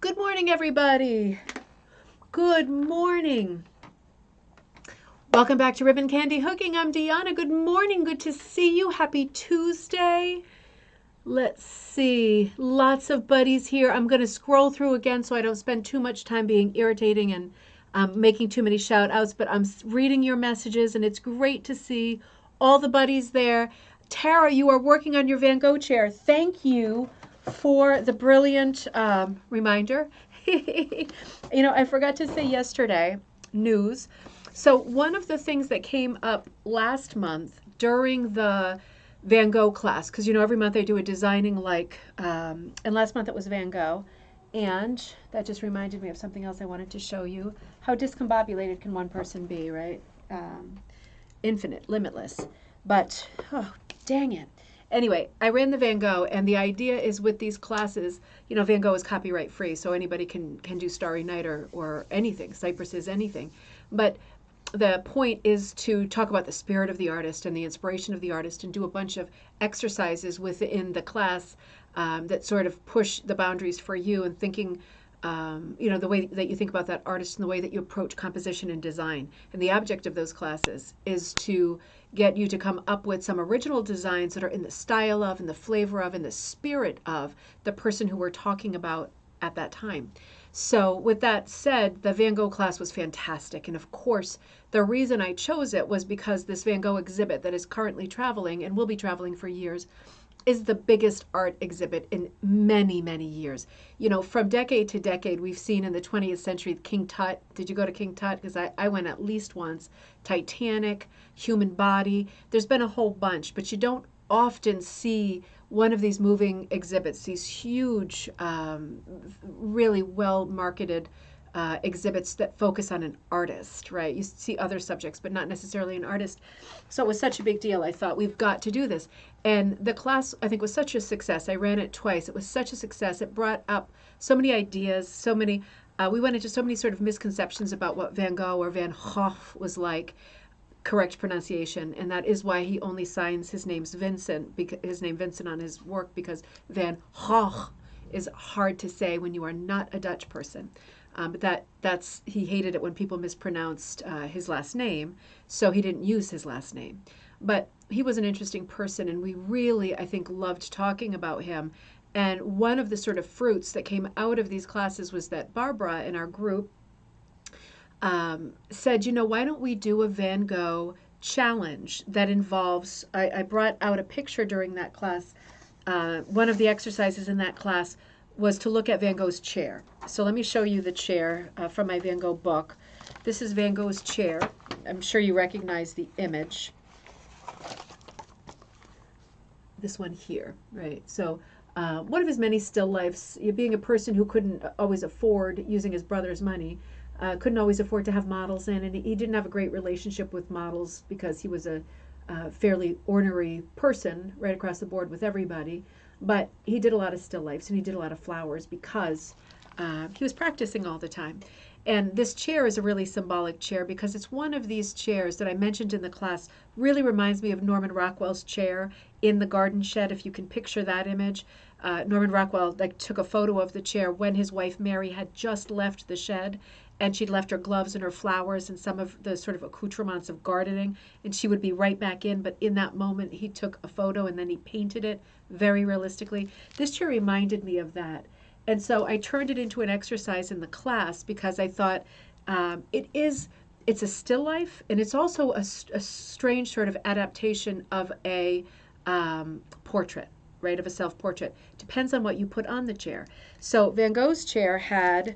Good morning, everybody. Good morning. Welcome back to Ribbon Candy Hooking. I'm Deanna. Good morning. Good to see you. Happy Tuesday. Let's see. Lots of buddies here. I'm going to scroll through again so I don't spend too much time being irritating and making too many shout outs, but I'm reading your messages and it's great to see all the buddies there. Tara, you are working on your Van Gogh chair. Thank you for the brilliant reminder. I forgot to say yesterday, news. So, one of the things that came up last month during the Van Gogh class, because every month I do a designing and last month it was Van Gogh. And that just reminded me of something else I wanted to show you. How discombobulated can one person be, right? Infinite, limitless. But, oh, dang it. Anyway, I ran the Van Gogh, and the idea is with these classes, Van Gogh is copyright free, so anybody can do Starry Night or anything. Cypress is anything. But the point is to talk about the spirit of the artist and the inspiration of the artist and do a bunch of exercises within the class that sort of push the boundaries for you and thinking the way that you think about that artist and the way that you approach composition and design. And the object of those classes is to get you to come up with some original designs that are in the style of, and the flavor of, and the spirit of the person who we're talking about at that time. So with that said, the Van Gogh class was fantastic. And of course, the reason I chose it was because this Van Gogh exhibit that is currently traveling and will be traveling for years is the biggest art exhibit in many, many years. From decade to decade, we've seen in the 20th century King Tut. Did you go to King Tut? Because I went at least once. Titanic, Human Body. There's been a whole bunch, but you don't often see one of these moving exhibits, these huge, really well marketed exhibits that focus on an artist, right? You see other subjects, but not necessarily an artist. So it was such a big deal. I thought, we've got to do this. And the class, I think, was such a success. I ran it twice. It was such a success. It brought up so many ideas, we went into so many sort of misconceptions about what Van Gogh or Van Gogh was like, correct pronunciation, and that is why he only signs his name Vincent on his work, because Van Gogh is hard to say when you are not a Dutch person. But he hated it when people mispronounced his last name, so he didn't use his last name. But he was an interesting person, and we really, I think, loved talking about him. And one of the sort of fruits that came out of these classes was that Barbara in our group said, why don't we do a Van Gogh challenge that involves, I brought out a picture during that class. One of the exercises in that class was to look at Van Gogh's chair. So let me show you the chair from my Van Gogh book. This is Van Gogh's chair. I'm sure you recognize the image. This one here, right? So one of his many still lifes, being a person who couldn't always afford using his brother's money, couldn't always afford to have models in, and he didn't have a great relationship with models because he was a fairly ornery person right across the board with everybody. But he did a lot of still lifes and he did a lot of flowers because he was practicing all the time. And this chair is a really symbolic chair because it's one of these chairs that I mentioned in the class, really reminds me of Norman Rockwell's chair in the garden shed, if you can picture that image. Norman Rockwell took a photo of the chair when his wife Mary had just left the shed, and she'd left her gloves and her flowers and some of the sort of accoutrements of gardening, and she would be right back in. But in that moment, he took a photo and then he painted it very realistically. This chair reminded me of that. And so I turned it into an exercise in the class because I thought it's a still life, and it's also a strange sort of adaptation of a portrait, right, of a self-portrait. Depends on what you put on the chair. So Van Gogh's chair had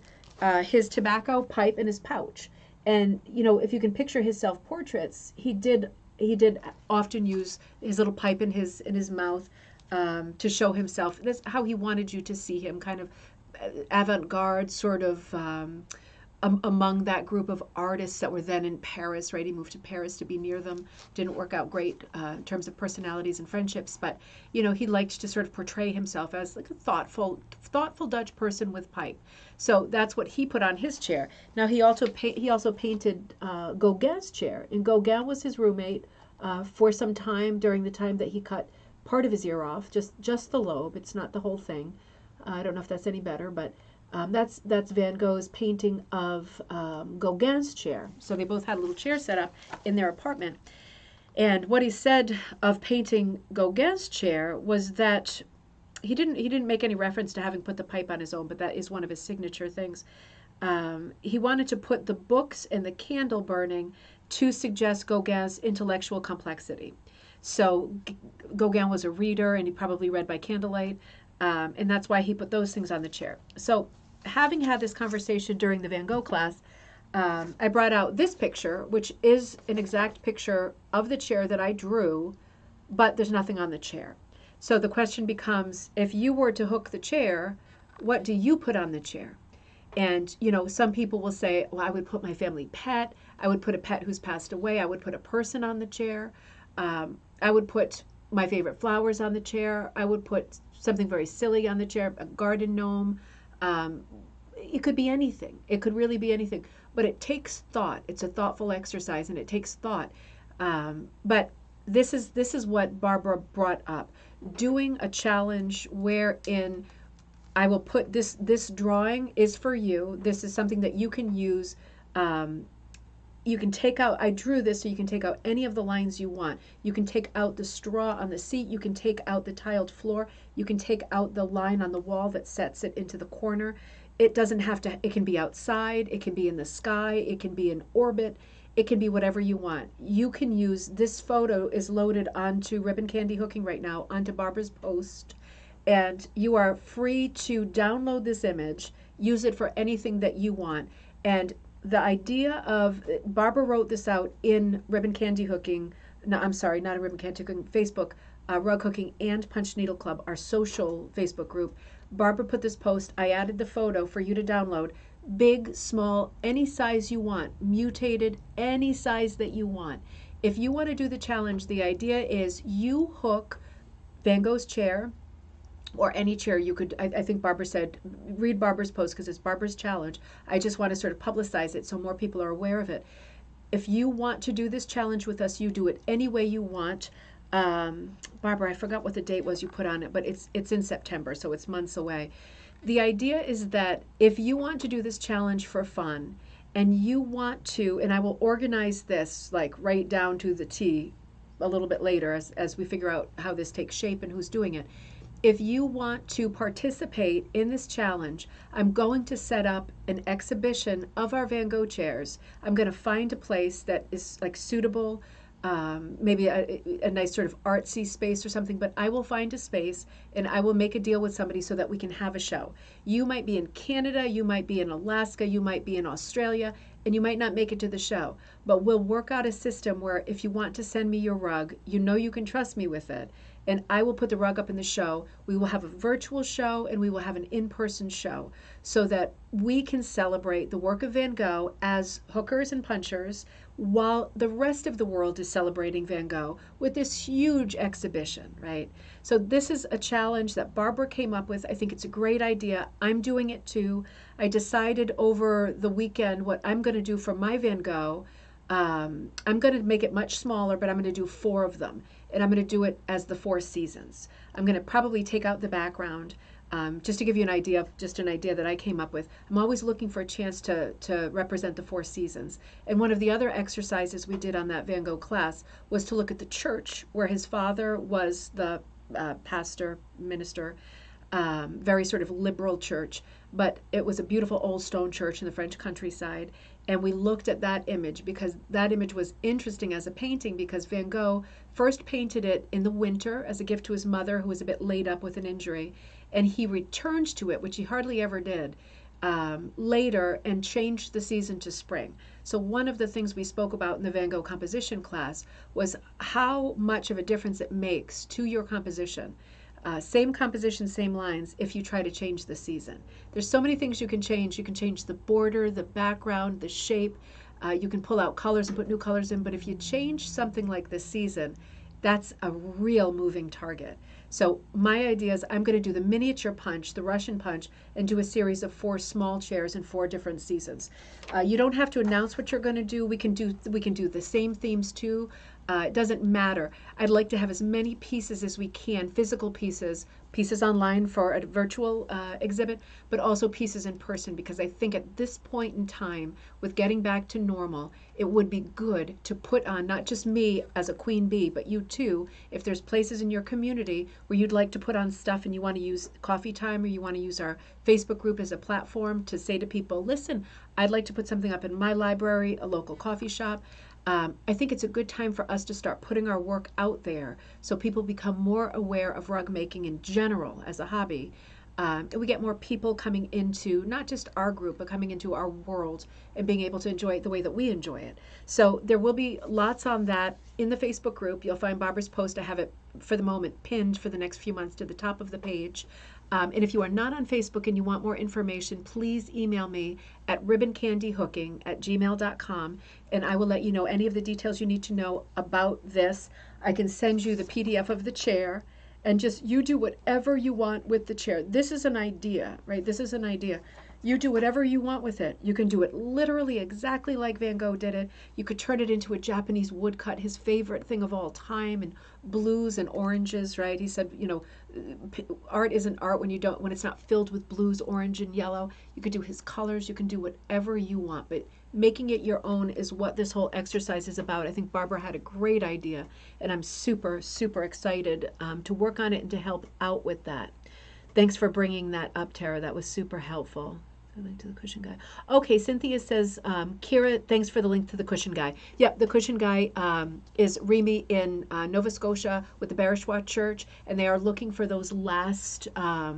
his tobacco pipe in his pouch. And, if you can picture his self-portraits, he did often use his little pipe in his mouth to show himself. That's how he wanted you to see him, kind of avant-garde, sort of among that group of artists that were then in Paris, right? He moved to Paris to be near them. Didn't work out great in terms of personalities and friendships, but he liked to sort of portray himself as like a thoughtful Dutch person with pipe. So that's what he put on his chair. Now he also painted Gauguin's chair, and Gauguin was his roommate for some time during the time that he cut part of his ear off, just the lobe. It's not the whole thing. I don't know if that's any better, but That's Van Gogh's painting of Gauguin's chair. So they both had a little chair set up in their apartment. And what he said of painting Gauguin's chair was that he didn't make any reference to having put the pipe on his own, but that is one of his signature things. He wanted to put the books and the candle burning to suggest Gauguin's intellectual complexity. So Gauguin was a reader, and he probably read by candlelight, and that's why he put those things on the chair. So having had this conversation during the Van Gogh class, I brought out this picture, which is an exact picture of the chair that I drew, but there's nothing on the chair. So the question becomes, if you were to hook the chair, what do you put on the chair? And, you know, some people will say, well, I would put my family pet. I would put a pet who's passed away. I would put a person on the chair. I would put my favorite flowers on the chair. I would put something very silly on the chair, a garden gnome. It could be anything. It could really be anything. But it takes thought. It's a thoughtful exercise, and it takes thought. But this is what Barbara brought up. Doing a challenge wherein I will put this drawing is for you. This is something that you can use. You can take out, I drew this so you can take out any of the lines you want. You can take out the straw on the seat. You can take out the tiled floor. You can take out the line on the wall that sets it into the corner. It doesn't have to, it can be outside. It can be in the sky. It can be in orbit. It can be whatever you want. You can use, this photo is loaded onto Ribbon Candy Hooking right now, onto Barbara's post. And you are free to download this image, use it for anything that you want. And the idea of, Barbara wrote this out in Ribbon Candy Hooking, no, I'm sorry, not a Ribbon Candy Hooking, Facebook, Rug Hooking and Punch Needle Club, our social Facebook group. Barbara put this post, I added the photo for you to download. Big, small, any size you want, mutated, any size that you want. If you want to do the challenge, the idea is you hook Van Gogh's chair, or any chair you could, I think Barbara said, read Barbara's post because it's Barbara's challenge. I just want to sort of publicize it so more people are aware of it. If you want to do this challenge with us, you do it any way you want. Barbara, I forgot what the date was you put on it, but it's in September, so it's months away. The idea is that if you want to do this challenge for fun, and you want to, and I will organize this like right down to the T a little bit later as we figure out how this takes shape and who's doing it. If you want to participate in this challenge, I'm going to set up an exhibition of our Van Gogh chairs. I'm going to find a place that is like suitable, maybe a nice sort of artsy space or something, but I will find a space and I will make a deal with somebody so that we can have a show. You might be in Canada, you might be in Alaska, you might be in Australia, and you might not make it to the show. But we'll work out a system where if you want to send me your rug, you know you can trust me with it. And I will put the rug up in the show. We will have a virtual show and we will have an in-person show so that we can celebrate the work of Van Gogh as hookers and punchers while the rest of the world is celebrating Van Gogh with this huge exhibition, right? So this is a challenge that Barbara came up with. I think it's a great idea. I'm doing it too. I decided over the weekend what I'm going to do for my Van Gogh. I'm going to make it much smaller, but I'm going to do 4 of them. And I'm going to do it as the 4 seasons. I'm going to probably take out the background, just to give you an idea that I came up with. I'm always looking for a chance to represent the 4 seasons. And one of the other exercises we did on that Van Gogh class was to look at the church where his father was the pastor, minister, very sort of liberal church, but it was a beautiful old stone church in the French countryside. And we looked at that image because that image was interesting as a painting because Van Gogh first painted it in the winter as a gift to his mother who was a bit laid up with an injury. And he returned to it, which he hardly ever did, later and changed the season to spring. So one of the things we spoke about in the Van Gogh composition class was how much of a difference it makes to your composition. Same composition, same lines, if you try to change the season. There's so many things you can change. You can change the border, the background, the shape. You can pull out colors and put new colors in. But if you change something like the season, that's a real moving target. So my idea is I'm going to do the miniature punch, the Russian punch, and do a series of 4 small chairs in 4 different seasons. You don't have to announce what you're going to do. We can do the same themes too. It doesn't matter. I'd like to have as many pieces as we can, physical pieces, pieces online for a virtual exhibit, but also pieces in person, because I think at this point in time, with getting back to normal, it would be good to put on not just me as a queen bee, but you too, if there's places in your community where you'd like to put on stuff and you want to use Coffee Time, or you want to use our Facebook group as a platform to say to people, listen, I'd like to put something up in my library, a local coffee shop. I think it's a good time for us to start putting our work out there so people become more aware of rug making in general as a hobby. And we get more people coming into not just our group, but coming into our world and being able to enjoy it the way that we enjoy it. So there will be lots on that in the Facebook group. You'll find Barbara's post. I have it for the moment pinned for the next few months to the top of the page. And if you are not on Facebook and you want more information, please email me at ribboncandyhooking@gmail.com, and I will let you know any of the details you need to know about this. I can send you the PDF of the chair, and just you do whatever you want with the chair. This is an idea, right? This is an idea. You do whatever you want with it. You can do it literally exactly like Van Gogh did it. You could turn it into a Japanese woodcut, his favorite thing of all time, and blues and oranges, right? He said, you know, art isn't art when it's not filled with blues, orange, and yellow. You could do his colors. You can do whatever you want, but making it your own is what this whole exercise is about. I think Barbara had a great idea, and I'm super, super excited to work on it and to help out with that. Thanks for bringing that up, Tara. That was super helpful. The link to the cushion guy. Okay, Cynthia says, Kira, thanks for the link to the cushion guy. Yep, the cushion guy is Remy in Nova Scotia with the Barishwa Church, and they are looking for those last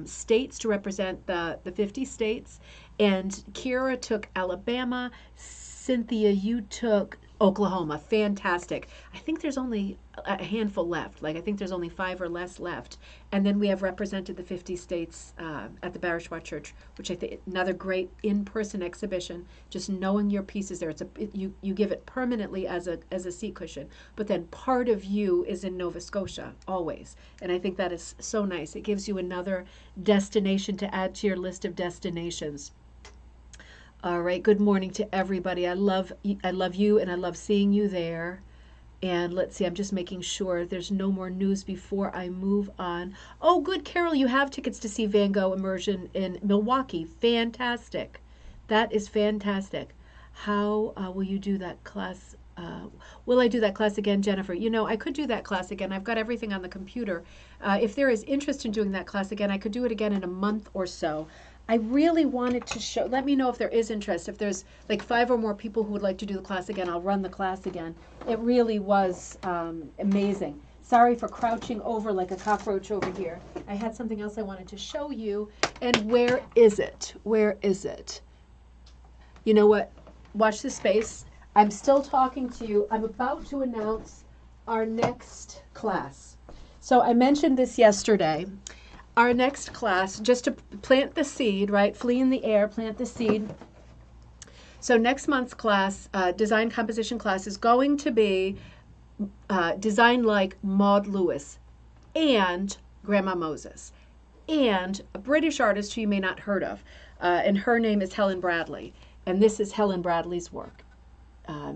states to represent the 50 states. And Kira took Alabama. Cynthia, you took Oklahoma. Fantastic. I think there's only a handful left. Like, I think there's only 5 or less left. And then we have represented the 50 states at the Barishwa Church, which I think another great in-person exhibition. Just knowing your pieces there. You give it permanently as a seat cushion, but then part of you is in Nova Scotia always. And I think that is so nice. It gives you another destination to add to your list of destinations. All right, good morning to everybody. I love you, and I love seeing you there. And let's see, I'm just making sure there's no more news before I move on. Oh, good, Carol, you have tickets to see Van Gogh Immersion in Milwaukee. Fantastic. That is fantastic. How will you do that class? Will I do that class again, Jennifer? You know, I could do that class again. I've got everything on the computer. If there is interest in doing that class again, I could do it again in a month or so. I really wanted to show, let me know if there is interest. If there's like 5 or more people who would like to do the class again, I'll run the class again. It really was amazing. Sorry for crouching over like a cockroach over here. I had something else I wanted to show you. And where is it? Where is it? You know what? Watch this space. I'm still talking to you. I'm about to announce our next class. So I mentioned this yesterday. Our next class, just to plant the seed, right? Flee in the air, plant the seed. So next month's class, design composition class, is going to be designed like Maud Lewis and Grandma Moses and a British artist who you may not heard of. And her name is Helen Bradley. And this is Helen Bradley's work.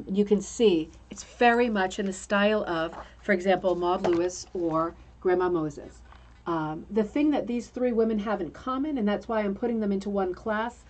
You can see it's very much in the style of, for example, Maud Lewis or Grandma Moses. The thing that these 3 women have in common, and that's why I'm putting them into one class,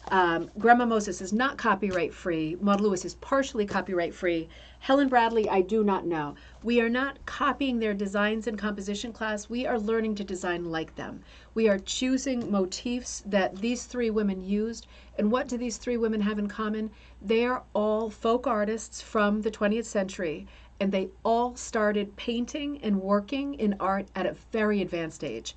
Grandma Moses is not copyright free. Maud Lewis is partially copyright free. Helen Bradley, I do not know. We are not copying their designs in composition class. We are learning to design like them. We are choosing motifs that these 3 women used. And what do these 3 women have in common? They are all folk artists from the 20th century. And they all started painting and working in art at a very advanced age.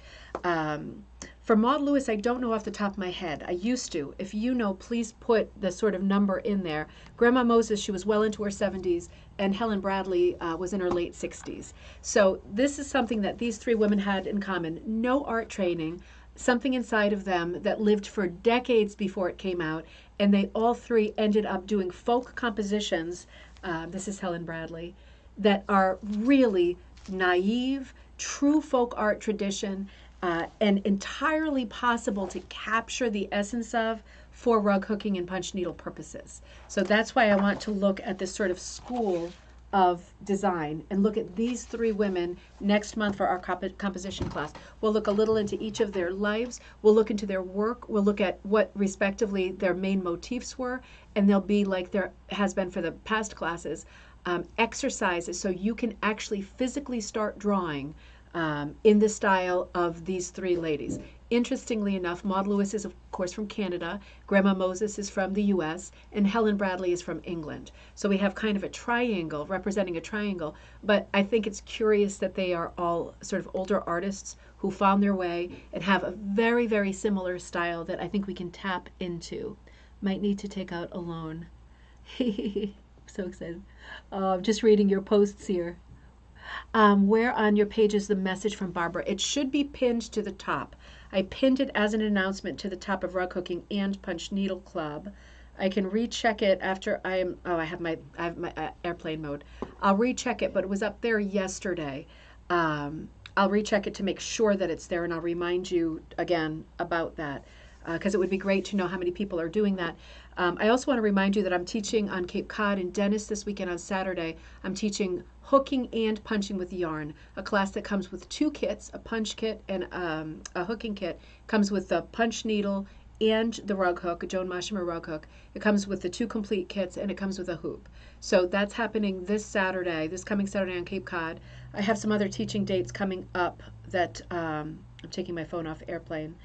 For Maud Lewis, I don't know off the top of my head. I used to. If you know, please put the sort of number in there. Grandma Moses, she was well into her 70s, and Helen Bradley was in her late 60s. So this is something that these 3 women had in common. No art training, something inside of them that lived for decades before it came out, and they all 3 ended up doing folk compositions. This is Helen Bradley. That are really naive, true folk art tradition, and entirely possible to capture the essence of for rug hooking and punch needle purposes. So that's why I want to look at this sort of school of design and look at these three women next month for our composition class. We'll look a little into each of their lives. We'll look into their work. We'll look at what respectively their main motifs were, and they'll be like there has been for the past classes, exercises so you can actually physically start drawing in the style of these three ladies. Interestingly enough, Maud Lewis is, of course, from Canada, Grandma Moses is from the U.S., and Helen Bradley is from England. So we have kind of a triangle, representing a triangle, but I think it's curious that they are all sort of older artists who found their way and have a very, very similar style that I think we can tap into. Might need to take out a loan. So excited. Just reading your posts here. Where on your page is the message from Barbara? It should be pinned to the top. I pinned it as an announcement to the top of Rug Hooking and Punch Needle Club. I can recheck it after I have my airplane mode. I'll recheck it, but it was up there yesterday. I'll recheck it to make sure that it's there, and I'll remind you again about that because it would be great to know how many people are doing that. I also want to remind you that I'm teaching on Cape Cod in Dennis this weekend on Saturday. I'm teaching hooking and punching with yarn, a class that comes with two kits, a punch kit and a hooking kit. Comes with the punch needle and the rug hook, a Joan Moshimer rug hook. It comes with the two complete kits, and it comes with a hoop. So that's happening this coming Saturday on Cape Cod. I have some other teaching dates coming up that I'm taking my phone off airplane.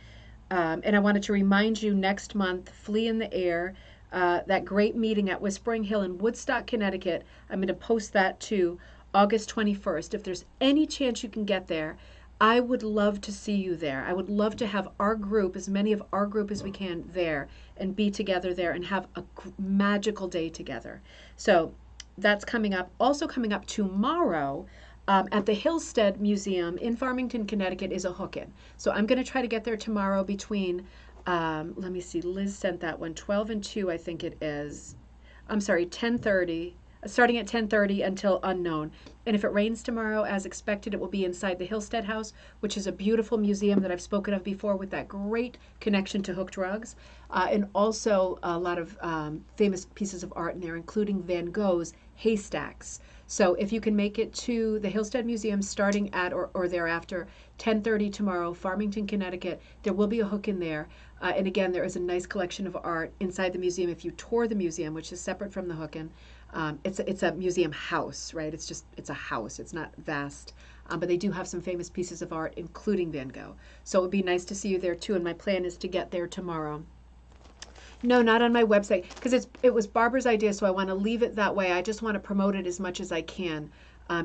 And I wanted to remind you next month, Flea in the Air, that great meeting at Whispering Hill in Woodstock, Connecticut. I'm going to post that to August 21st. If there's any chance you can get there, I would love to see you there. I would love to have our group, as many of our group as we can there, and be together there and have a magical day together. So that's coming up. Also coming up tomorrow, at the Hillstead Museum in Farmington, Connecticut, is a hook-in. So I'm going to try to get there tomorrow between, let me see, Liz sent that one, 12 and 2, I think it is. I'm sorry, 10:30, starting at 10:30 until unknown. And if it rains tomorrow, as expected, it will be inside the Hillstead House, which is a beautiful museum that I've spoken of before with that great connection to hooked rugs. And also a lot of famous pieces of art in there, including Van Gogh's Haystacks. So if you can make it to the Hillstead Museum starting at or thereafter, 10:30 tomorrow, Farmington, Connecticut, there will be a hook in there. And again, there is a nice collection of art inside the museum. If you tour the museum, which is separate from the hook-in, it's a museum house, right? It's a house. It's not vast. But they do have some famous pieces of art, including Van Gogh. So it would be nice to see you there too. And my plan is to get there tomorrow. No, not on my website, because it was Barbara's idea, so I want to leave it that way. I just want to promote it as much as I can,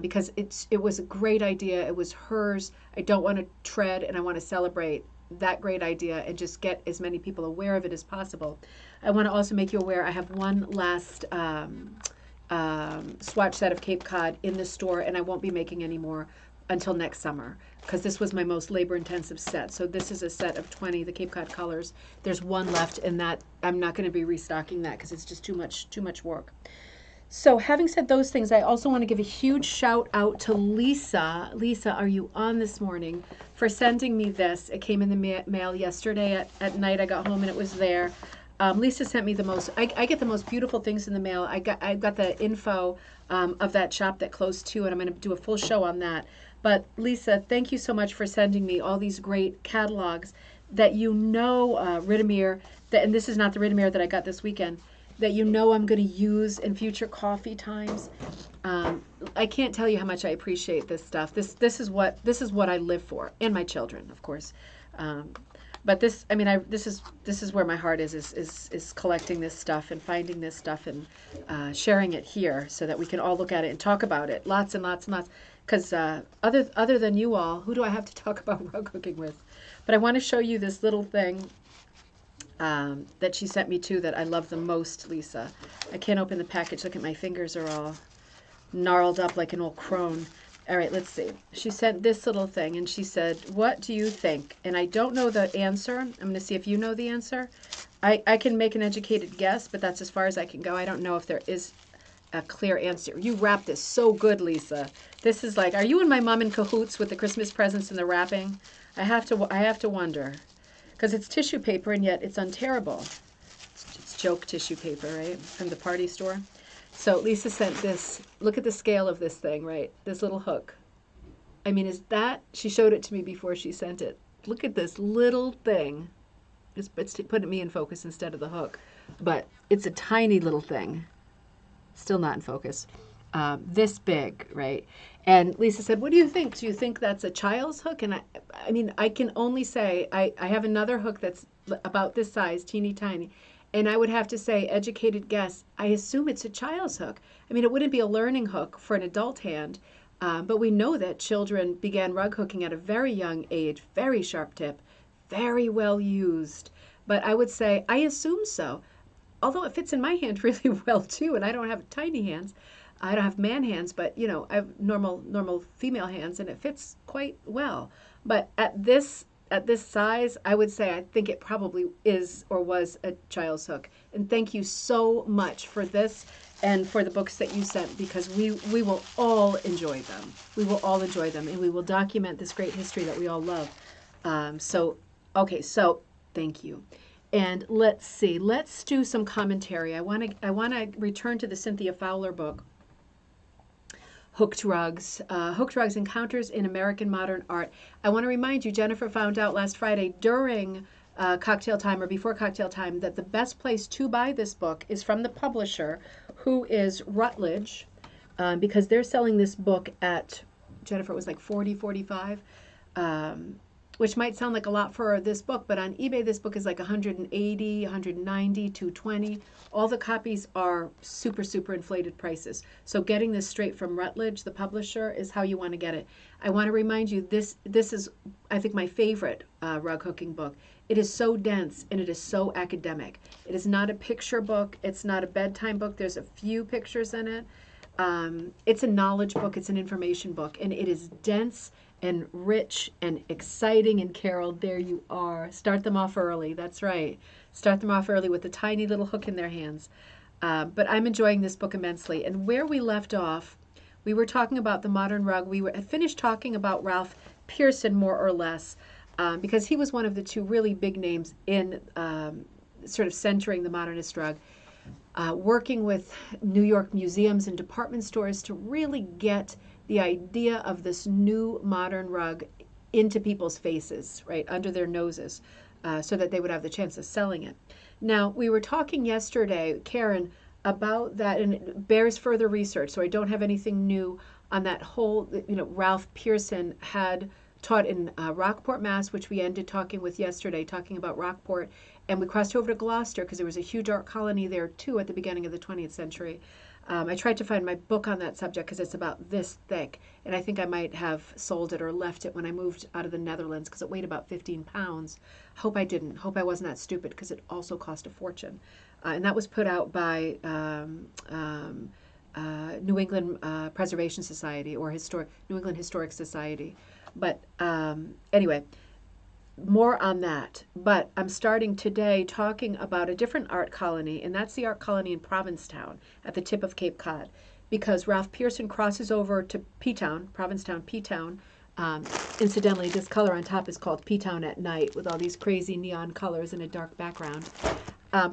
because it was a great idea. It was hers. I don't want to tread, and I want to celebrate that great idea and just get as many people aware of it as possible. I want to also make you aware I have one last swatch set of Cape Cod in the store, and I won't be making any more until next summer, because this was my most labor-intensive set. So this is a set of 20, the Cape Cod colors. There's one left, and that I'm not going to be restocking that because it's just too much work. So having said those things, I also want to give a huge shout out to Lisa. Lisa, are you on this morning? For sending me this. It came in the mail yesterday at night. I got home and it was there. Lisa sent me the most, I get the most beautiful things in the mail. I got the info of that shop that closed too, and I'm going to do a full show on that. But Lisa, thank you so much for sending me all these great catalogs that Ridimere, and this is not the Ridimere that I got this weekend, that I'm going to use in future coffee times. I can't tell you how much I appreciate this stuff. This is what I live for, and my children, of course. But this is where my heart is collecting this stuff and finding this stuff and sharing it here so that we can all look at it and talk about it. Lots and lots and lots. Because other than you all, who do I have to talk about rug hooking with? But I want to show you this little thing that she sent me too that I love the most, Lisa. I can't open the package. Look at my fingers are all gnarled up like an old crone. All right, let's see. She sent this little thing, and she said, "What do you think?" And I don't know the answer. I'm going to see if you know the answer. I can make an educated guess, but that's as far as I can go. I don't know if there is a clear answer. You wrapped this so good, Lisa. This is like, are you and my mom in cahoots with the Christmas presents and the wrapping? I have to wonder, because it's tissue paper and yet it's unterrible. It's joke tissue paper, right, from the party store. So Lisa sent this. Look at the scale of this thing, right? This little hook. I mean, is that, she showed it to me before she sent it. Look at this little thing. It's putting me in focus instead of the hook. But it's a tiny little thing. Still not in focus. This big, right? And Lisa said, what do you think? Do you think that's a child's hook? And I mean, I can only say, I have another hook that's about this size, teeny tiny. And I would have to say, educated guess, I assume it's a child's hook. I mean, it wouldn't be a learning hook for an adult hand, but we know that children began rug hooking at a very young age, very sharp tip, very well used. But I would say, I assume so. Although it fits in my hand really well too, and I don't have tiny hands. I don't have man hands, but you know, I have normal female hands, and it fits quite well. But at this size, I would say I think it probably is or was a child's hook. And thank you so much for this and for the books that you sent, because we will all enjoy them. We will all enjoy them, and we will document this great history that we all love. Okay, so thank you. And let's see, let's do some commentary. I want to return to the Cynthia Fowler book, Hooked Rugs, Encounters in American Modern Art. I want to remind you, Jennifer found out last Friday during cocktail time or before cocktail time that the best place to buy this book is from the publisher, who is Routledge, because they're selling this book at, Jennifer, it was like $40, $45. Which might sound like a lot for this book, but on eBay this book is like $180, $190, $220. All the copies are super, super inflated prices. So getting this straight from Routledge, the publisher, is how you want to get it. I want to remind you, this is, I think, my favorite rug hooking book. It is so dense and it is so academic. It is not a picture book. It's not a bedtime book. There's a few pictures in it. It's a knowledge book. It's an information book, and it is dense and rich and exciting. And Carol, there you are. Start them off early. That's right. Start them off early with a tiny little hook in their hands. But I'm enjoying this book immensely. And where we left off, we were talking about the modern rug. We had finished talking about Ralph Pearson, more or less, because he was one of the two really big names in sort of centering the modernist rug. Working with New York museums and department stores to really get the idea of this new modern rug into people's faces, right, under their noses, so that they would have the chance of selling it. Now, we were talking yesterday, Karen, about that, and it bears further research, so I don't have anything new on that whole, you know, Ralph Pearson had taught in Rockport, Mass., which we ended talking with yesterday, talking about Rockport, and we crossed over to Gloucester because there was a huge art colony there too at the beginning of the 20th century. I tried to find my book on that subject because it's about this thick, and I think I might have sold it or left it when I moved out of the Netherlands because it weighed about 15 pounds. Hope I didn't. Hope I wasn't that stupid, because it also cost a fortune. And that was put out by New England Preservation Society, or New England Historic Society. But anyway, more on that. But I'm starting today talking about a different art colony, and that's the art colony in Provincetown at the tip of Cape Cod, because Ralph Pearson crosses over to P-Town, Provincetown, P-Town. Incidentally, this color on top is called P-Town at night, with all these crazy neon colors and a dark background.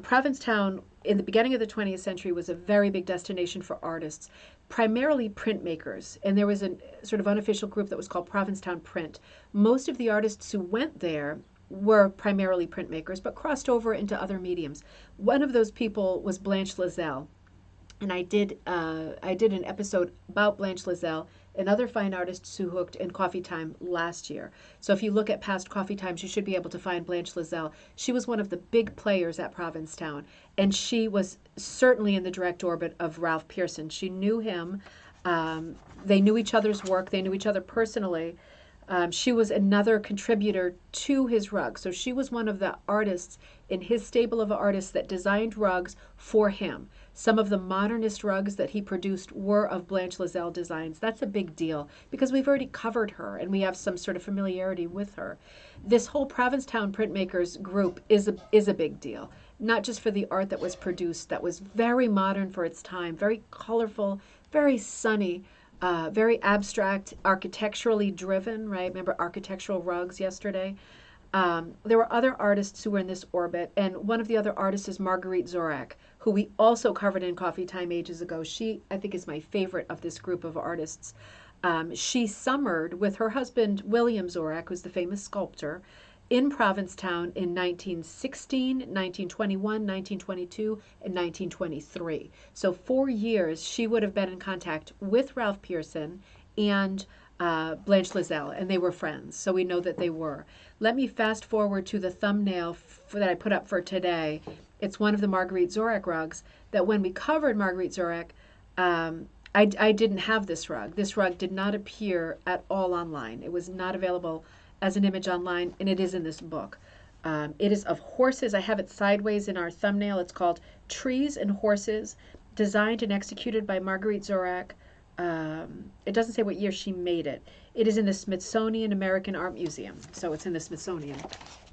Provincetown, in the beginning of the 20th century, was a very big destination for artists, primarily printmakers. And there was a sort of unofficial group that was called Provincetown Print. Most of the artists who went there were primarily printmakers, but crossed over into other mediums. One of those people was Blanche Lazelle. And I did an episode about Blanche Lazelle and other fine artists who hooked in Coffee Time last year. So if you look at past Coffee Times, you should be able to find Blanche Lazelle. She was one of the big players at Provincetown, and she was certainly in the direct orbit of Ralph Pearson. She knew him. They knew each other's work. They knew each other personally. She was another contributor to his rugs. So she was one of the artists in his stable of artists that designed rugs for him. Some of the modernist rugs that he produced were of Blanche Lazelle designs. That's a big deal because we've already covered her and we have some sort of familiarity with her. This whole Provincetown printmakers group is a big deal, not just for the art that was produced, that was very modern for its time, very colorful, very sunny, very abstract, architecturally driven, right? Remember architectural rugs yesterday? There were other artists who were in this orbit, and one of the other artists is Marguerite Zorak, who we also covered in Coffee Time ages ago. She, I think, is my favorite of this group of artists. She summered with her husband, William Zorak, who's the famous sculptor, in Provincetown in 1916, 1921, 1922, and 1923. So 4 years she would have been in contact with Ralph Pearson and Blanche Lizelle, and they were friends, so we know that they were. Let me fast forward to the thumbnail that I put up for today. It's one of the Marguerite Zorak rugs that when we covered Marguerite Zorak, I didn't have this rug. This rug did not appear at all online. It was not available as an image online, and it is in this book. It is of horses. I have it sideways in our thumbnail. It's called Trees and Horses, designed and executed by Marguerite Zorak. It doesn't say what year she made it. It is in the Smithsonian American Art Museum, so it's in the Smithsonian.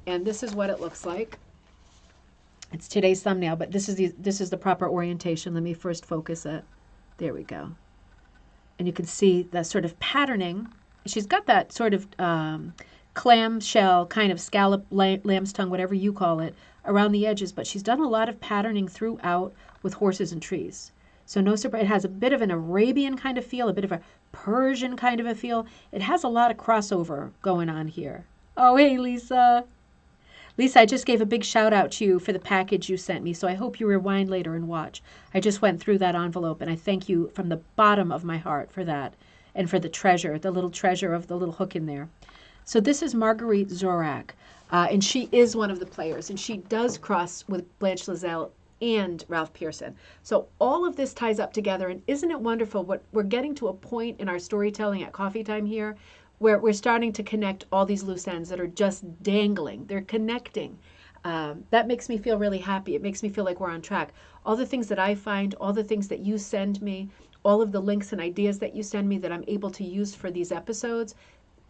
And this is what it looks like. It's today's thumbnail, but this is the proper orientation. Let me first focus it. There we go. And you can see the sort of patterning. She's got that sort of clamshell kind of scallop, lamb's tongue, whatever you call it, around the edges, but she's done a lot of patterning throughout with horses and trees. So no surprise, it has a bit of an Arabian kind of feel, a bit of a Persian kind of a feel. It has a lot of crossover going on here. Oh, hey, Lisa. Lisa, I just gave a big shout out to you for the package you sent me, so I hope you rewind later and watch. I just went through that envelope, and I thank you from the bottom of my heart for that, and for the treasure, the little treasure of the little hook in there. So this is Marguerite Zorak, and she is one of the players, and she does cross with Blanche Lizelle and Ralph Pearson. So all of this ties up together, and isn't it wonderful what we're getting to a point in our storytelling at Coffee Time here where we're starting to connect all these loose ends that are just dangling. They're connecting. That makes me feel really happy. It makes me feel like we're on track. All the things that I find, all the things that you send me, all of the links and ideas that you send me that I'm able to use for these episodes,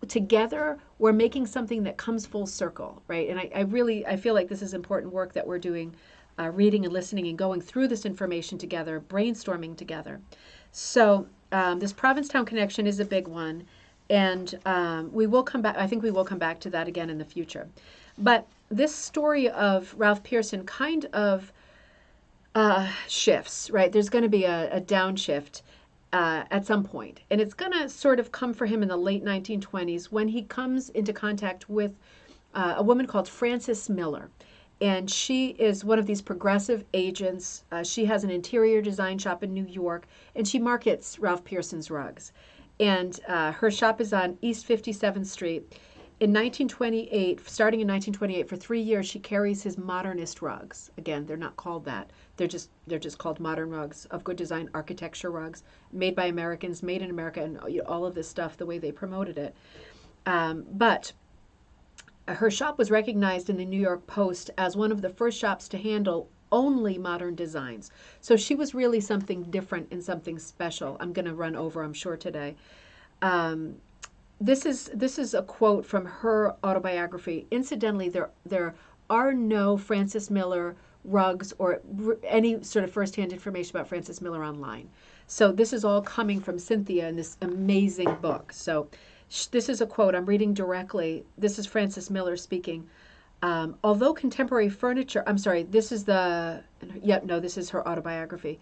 together we're making something that comes full circle, right? And I feel like this is important work that we're doing, reading and listening and going through this information together, brainstorming together. So this Provincetown connection is a big one, and we will come back. I think we will come back to that again in the future. But this story of Ralph Pearson kind of shifts, right? There's going to be a downshift at some point, and it's going to sort of come for him in the late 1920s when he comes into contact with a woman called Frances Miller. And she is one of these progressive agents. She has an interior design shop in New York, and she markets Ralph Pearson's rugs. And her shop is on East 57th Street. In 1928, starting in 1928, for 3 years, she carries his Modernist rugs. Again, they're not called that. They're just called modern rugs, of good design architecture rugs, made by Americans, made in America, and all of this stuff, the way they promoted it. But her shop was recognized in the New York Post as one of the first shops to handle only modern designs. So she was really something different and something special. I'm going to run over, I'm sure, today. This is a quote from her autobiography. Incidentally, there are no Frances Miller rugs or any sort of firsthand information about Frances Miller online. So this is all coming from Cynthia in this amazing book. So this is a quote. I'm reading directly. This is Frances Miller speaking. Although contemporary furniture, this is her autobiography.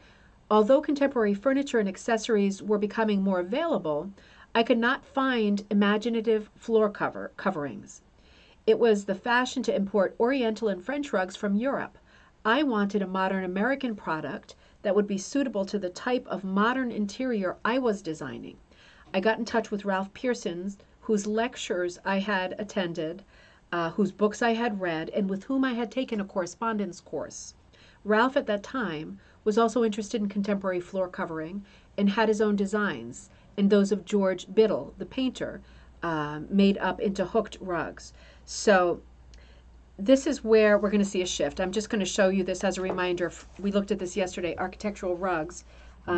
Although contemporary furniture and accessories were becoming more available, I could not find imaginative floor coverings. It was the fashion to import Oriental and French rugs from Europe. I wanted a modern American product that would be suitable to the type of modern interior I was designing. I got in touch with Ralph Pearson, whose lectures I had attended, whose books I had read, and with whom I had taken a correspondence course. Ralph at that time was also interested in contemporary floor covering and had his own designs, and those of George Biddle, the painter, made up into hooked rugs. So this is where we're going to see a shift. I'm just going to show you this as a reminder. We looked at this yesterday, architectural rugs.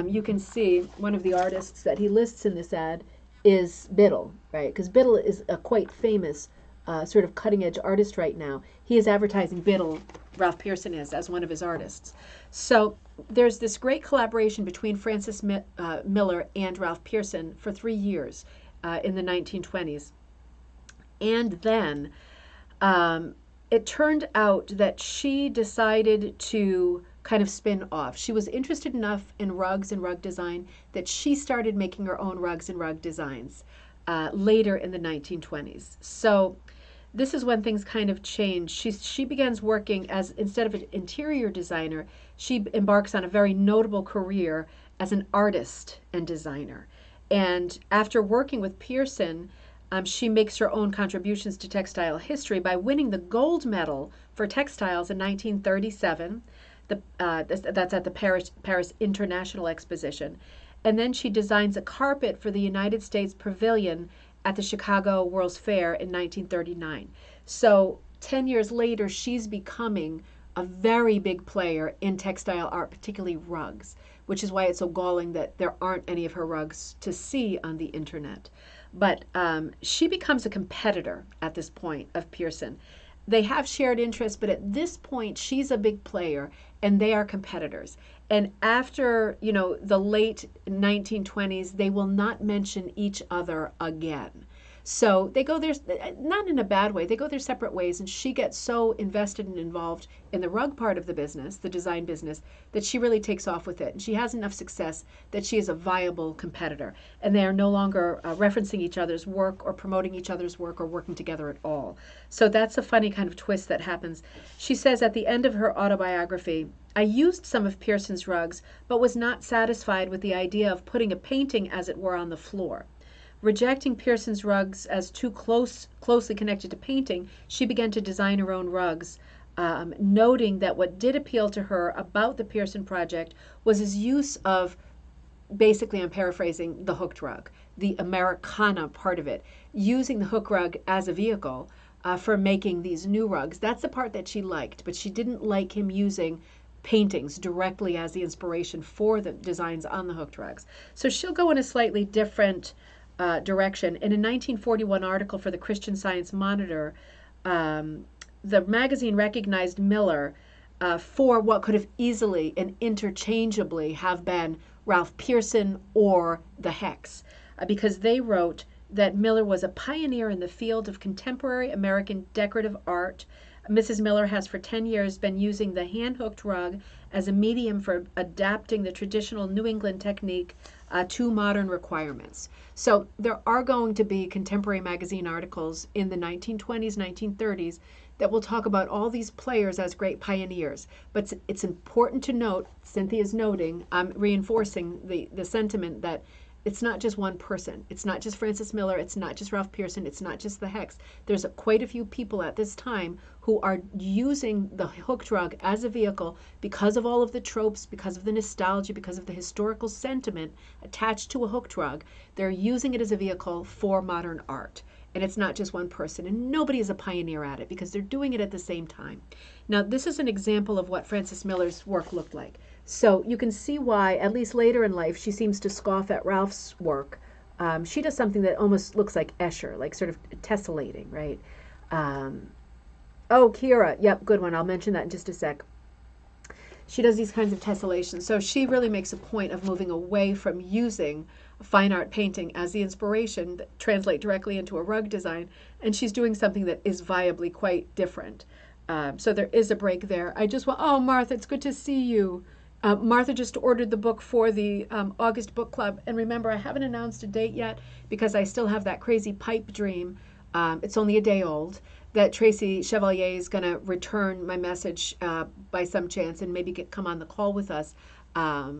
You can see one of the artists that he lists in this ad is Biddle, right? Because Biddle is a quite famous sort of cutting-edge artist right now. He is advertising Biddle, Ralph Pearson is, as one of his artists. So there's this great collaboration between Frances Miller and Ralph Pearson for 3 years in the 1920s. And then Um, it turned out that she decided to kind of spin off. She was interested enough in rugs and rug design that she started making her own rugs and rug designs later in the 1920s. So this is when things kind of change. She begins working as, instead of an interior designer, she embarks on a very notable career as an artist and designer. And after working with Pearson, she makes her own contributions to textile history by winning the gold medal for textiles in 1937. That's at the Paris International Exposition. And then she designs a carpet for the United States Pavilion at the Chicago World's Fair in 1939. So 10 years later, she's becoming a very big player in textile art, particularly rugs, which is why it's so galling that there aren't any of her rugs to see on the internet. But she becomes a competitor at this point of Pearson. They have shared interests, but at this point, she's a big player and they are competitors. And after, the late 1920s, they will not mention each other again. So they go their, not in a bad way, they go their separate ways, and she gets so invested and involved in the rug part of the business, the design business, that she really takes off with it. And she has enough success that she is a viable competitor. And they are no longer referencing each other's work or promoting each other's work or working together at all. So that's a funny kind of twist that happens. She says at the end of her autobiography, I used some of Pearson's rugs, but was not satisfied with the idea of putting a painting, as it were, on the floor. Rejecting Pearson's rugs as too closely connected to painting, she began to design her own rugs, noting that what did appeal to her about the Pearson project was his use of, basically, I'm paraphrasing, the hooked rug, the Americana part of it, using the hook rug as a vehicle for making these new rugs. That's the part that she liked, but she didn't like him using paintings directly as the inspiration for the designs on the hooked rugs. So she'll go in a slightly different direction. In a 1941 article for the Christian Science Monitor, the magazine recognized Miller for what could have easily and interchangeably have been Ralph Pearson or the Hex, because they wrote that Miller was a pioneer in the field of contemporary American decorative art. Mrs. Miller has for 10 years been using the hand-hooked rug as a medium for adapting the traditional New England technique to modern requirements. So there are going to be contemporary magazine articles in the 1920s, 1930s that will talk about all these players as great pioneers. But it's important to note, Cynthia's noting, I'm reinforcing the sentiment that it's not just one person. It's not just Francis Miller. It's not just Ralph Pearson. It's not just the Hex. There's quite a few people at this time who are using the hooked rug as a vehicle because of all of the tropes, because of the nostalgia, because of the historical sentiment attached to a hooked rug. They're using it as a vehicle for modern art. And it's not just one person. And nobody is a pioneer at it because they're doing it at the same time. Now, this is an example of what Francis Miller's work looked like. So you can see why, at least later in life, she seems to scoff at Ralph's work. She does something that almost looks like Escher, like sort of tessellating, right? Oh, Kira, yep, good one. I'll mention that in just a sec. She does these kinds of tessellations. So she really makes a point of moving away from using fine art painting as the inspiration that translate directly into a rug design, and she's doing something that is viably quite different. So there is a break there. Oh, Martha, it's good to see you. Martha just ordered the book for the August book club. And remember, I haven't announced a date yet because I still have that crazy pipe dream. It's only a day old, that Tracy Chevalier is going to return my message by some chance and maybe come on the call with us. I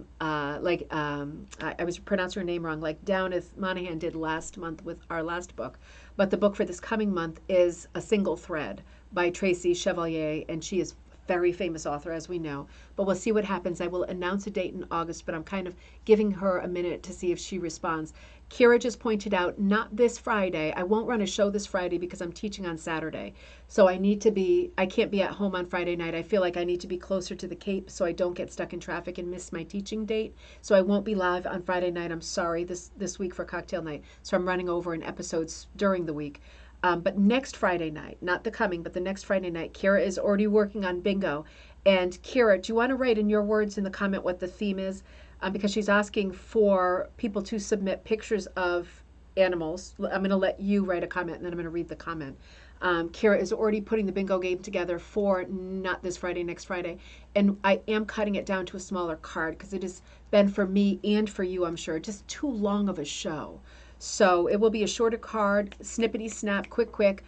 was pronouncing her name wrong, like Downeth Monahan did last month with our last book. But the book for this coming month is A Single Thread by Tracy Chevalier, and she is very famous author, as we know. But we'll see what happens. I will announce a date in August, but I'm kind of giving her a minute to see if she responds. Kira just pointed out, not this Friday. I won't run a show this Friday because I'm teaching on Saturday. So I can't be at home on Friday night. I feel like I need to be closer to the Cape so I don't get stuck in traffic and miss my teaching date. So I won't be live on Friday night. I'm sorry, this week for cocktail night. So I'm running over in episodes during the week. But next Friday night, not the coming, but the next Friday night, Kira is already working on bingo. And Kira, do you want to write in your words in the comment what the theme is? Because she's asking for people to submit pictures of animals. I'm going to let you write a comment, and then I'm going to read the comment. Kira is already putting the bingo game together for not this Friday, next Friday. And I am cutting it down to a smaller card because it has been for me and for you, I'm sure, just too long of a show. So it will be a shorter card, snippety snap, quick,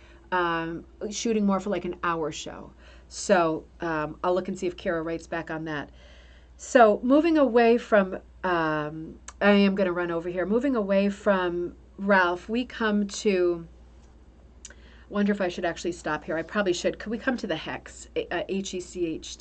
shooting more for like an hour show. So I'll look and see if Kira writes back on that. So moving away from, I am going to run over here. Moving away from Ralph, we come to, wonder if I should actually stop here. I probably should. Could we come to the Hex, Hecht?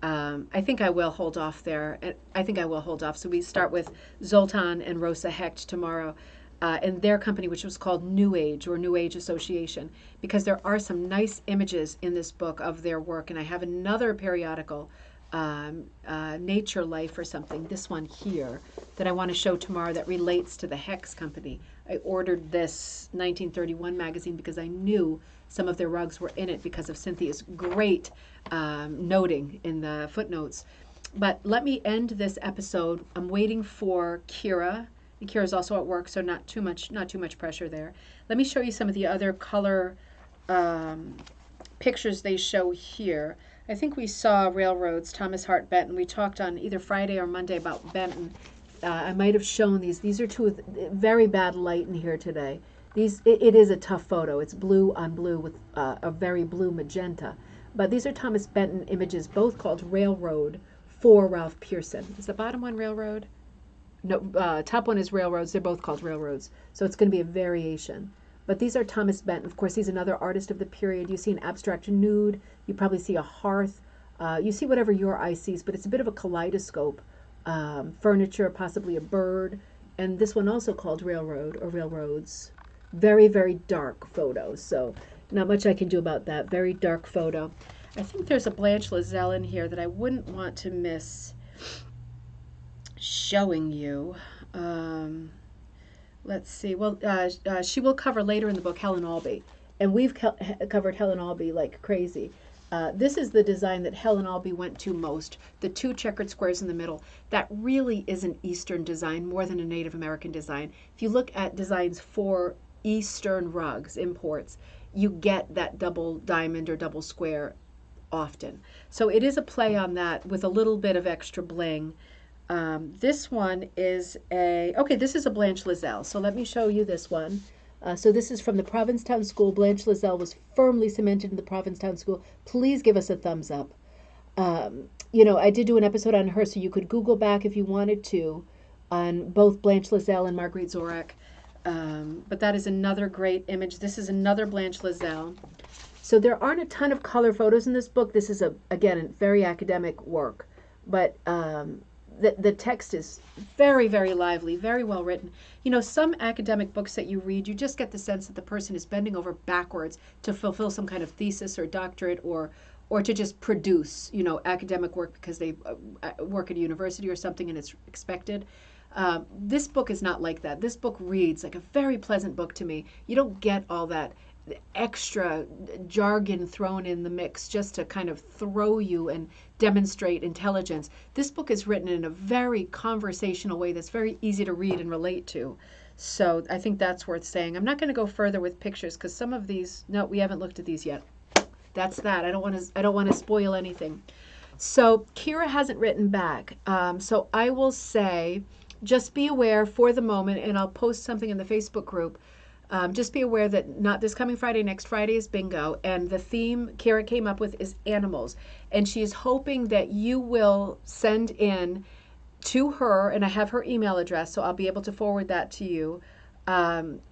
I think I will hold off there. I think I will hold off. So we start with Zoltan and Rosa Hecht tomorrow and their company, which was called New Age or New Age Association, because there are some nice images in this book of their work. And I have another periodical, Nature Life or something, this one here, that I want to show tomorrow that relates to the Hex company. I ordered this 1931 magazine because I knew some of their rugs were in it because of Cynthia's great noting in the footnotes. But let me end this episode. I'm waiting for Kira. And Kira's also at work, so not too much pressure there. Let me show you some of the other color pictures they show here. I think we saw Railroads, Thomas Hart Benton. We talked on either Friday or Monday about Benton. I might have shown these. These are two with very bad light in here today. It is a tough photo. It's blue on blue with a very blue magenta. But these are Thomas Benton images, both called Railroad for Ralph Pearson. Is the bottom one Railroad? No, top one is Railroads. They're both called Railroads. So it's going to be a variation. But these are Thomas Benton. Of course, he's another artist of the period. You see an abstract nude. You probably see a hearth. You see whatever your eye sees, but it's a bit of a kaleidoscope. Furniture, possibly a bird. And this one also called Railroad or Railroads. Very, very dark photo. So not much I can do about that. Very dark photo. I think there's a Blanche Lazelle in here that I wouldn't want to miss showing you. Let's see. Well, she will cover later in the book Helen Albee. And we've covered Helen Albee like crazy. This is the design that Helen Albee went to most, the two checkered squares in the middle. That really is an Eastern design more than a Native American design. If you look at designs for Eastern rugs, imports, you get that double diamond or double square often. So it is a play on that with a little bit of extra bling. This one is this is a Blanche Lazelle. So let me show you this one. So this is from the Provincetown School. Blanche Lazelle was firmly cemented in the Provincetown School. Please give us a thumbs up. I did do an episode on her, so you could Google back if you wanted to on both Blanche Lazelle and Marguerite Zorak. But that is another great image. This is another Blanche Lazelle. So there aren't a ton of color photos in this book. This is, again, a very academic work. But the text is very, very lively, very well written. Some academic books that you read, you just get the sense that the person is bending over backwards to fulfill some kind of thesis or doctorate or to just produce, academic work because they work at a university or something and it's expected. This book is not like that. This book reads like a very pleasant book to me. You don't get all that extra jargon thrown in the mix just to kind of throw you and demonstrate intelligence. This book is written in a very conversational way that's very easy to read and relate to. So I think that's worth saying. I'm not going to go further with pictures because some of these, no, we haven't looked at these yet. That's that. I don't want to spoil anything. So Kira hasn't written back. So I will say, just be aware for the moment, and I'll post something in the Facebook group. Just be aware that not this coming Friday, next Friday is bingo, and the theme Kira came up with is animals. And she is hoping that you will send in to her, and I have her email address, so I'll be able to forward that to you.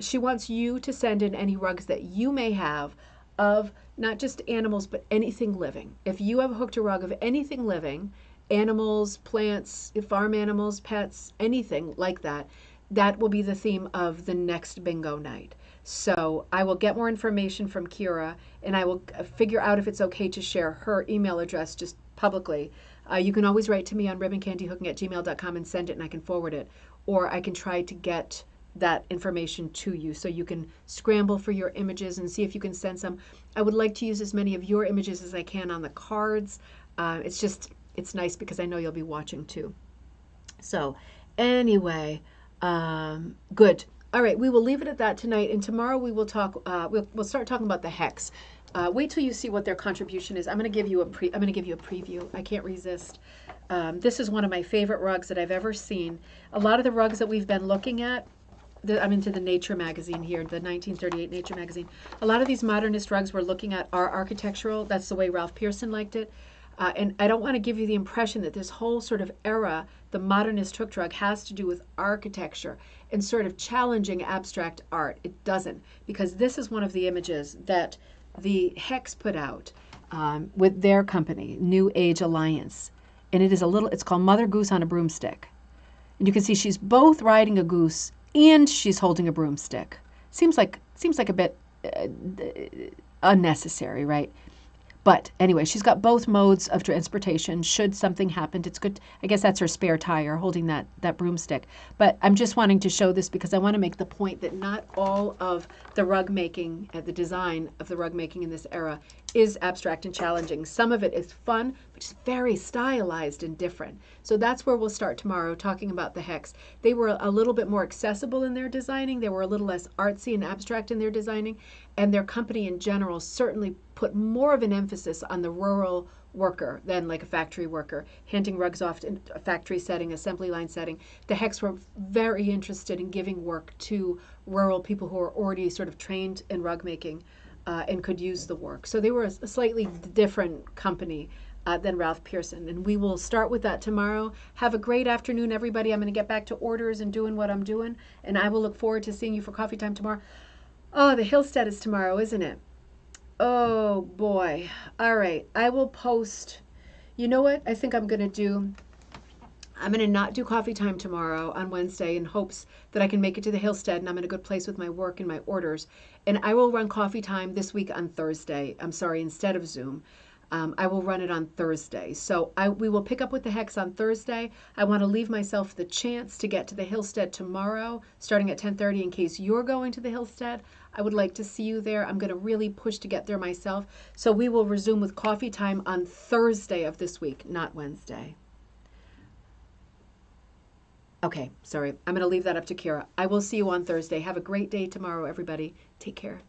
She wants you to send in any rugs that you may have of not just animals, but anything living. If you have hooked a rug of anything living, animals, plants, farm animals, pets, anything like that, that will be the theme of the next bingo night. So I will get more information from Kira, and I will figure out if it's okay to share her email address just publicly. You can always write to me on ribboncandyhooking@gmail.com and send it, and I can forward it. Or I can try to get that information to you so you can scramble for your images and see if you can send some. I would like to use as many of your images as I can on the cards. It's nice because I know you'll be watching too. So anyway, good. All right, we will leave it at that tonight, and tomorrow we will talk. We'll start talking about the hex. Wait till you see what their contribution is. I'm going to give you a preview. I can't resist. This is one of my favorite rugs that I've ever seen. A lot of the rugs that we've been looking at. I'm into the Nature magazine here, the 1938 Nature magazine. A lot of these modernist rugs we're looking at are architectural. That's the way Ralph Pearson liked it. And I don't want to give you the impression that this whole sort of era, the modernist hooked rug, has to do with architecture and sort of challenging abstract art. It doesn't, because this is one of the images that the Hex put out with their company, New Age Alliance. And it's called Mother Goose on a Broomstick. And you can see she's both riding a goose and she's holding a broomstick. Seems like a bit unnecessary, right? But anyway, she's got both modes of transportation. Should something happen, it's good. I guess that's her spare tire holding that broomstick. But I'm just wanting to show this because I want to make the point that not all of the rug making, the design of the rug making in this era is abstract and challenging. Some of it is fun, but it's very stylized and different. So that's where we'll start tomorrow, talking about the Hex. They were a little bit more accessible in their designing. They were a little less artsy and abstract in their designing. And their company in general certainly put more of an emphasis on the rural worker than like a factory worker, handing rugs off in a factory setting, assembly line setting. The Hex were very interested in giving work to rural people who are already sort of trained in rug making and could use the work. So they were a slightly different company than Ralph Pearson. And we will start with that tomorrow. Have a great afternoon, everybody. I'm going to get back to orders and doing what I'm doing. And I will look forward to seeing you for coffee time tomorrow. Oh, the Hillstead is tomorrow, isn't it? Oh, boy. All right. I will post. You know what I think I'm going to do? I'm going to not do coffee time tomorrow on Wednesday in hopes that I can make it to the Hillstead and I'm in a good place with my work and my orders. And I will run coffee time this week on Thursday. I'm sorry, instead of Zoom. I will run it on Thursday. So we will pick up with the Hex on Thursday. I want to leave myself the chance to get to the Hillstead tomorrow, starting at 10:30 in case you're going to the Hillstead. I would like to see you there. I'm going to really push to get there myself. So we will resume with coffee time on Thursday of this week, not Wednesday. Okay, sorry. I'm going to leave that up to Kira. I will see you on Thursday. Have a great day tomorrow, everybody. Take care.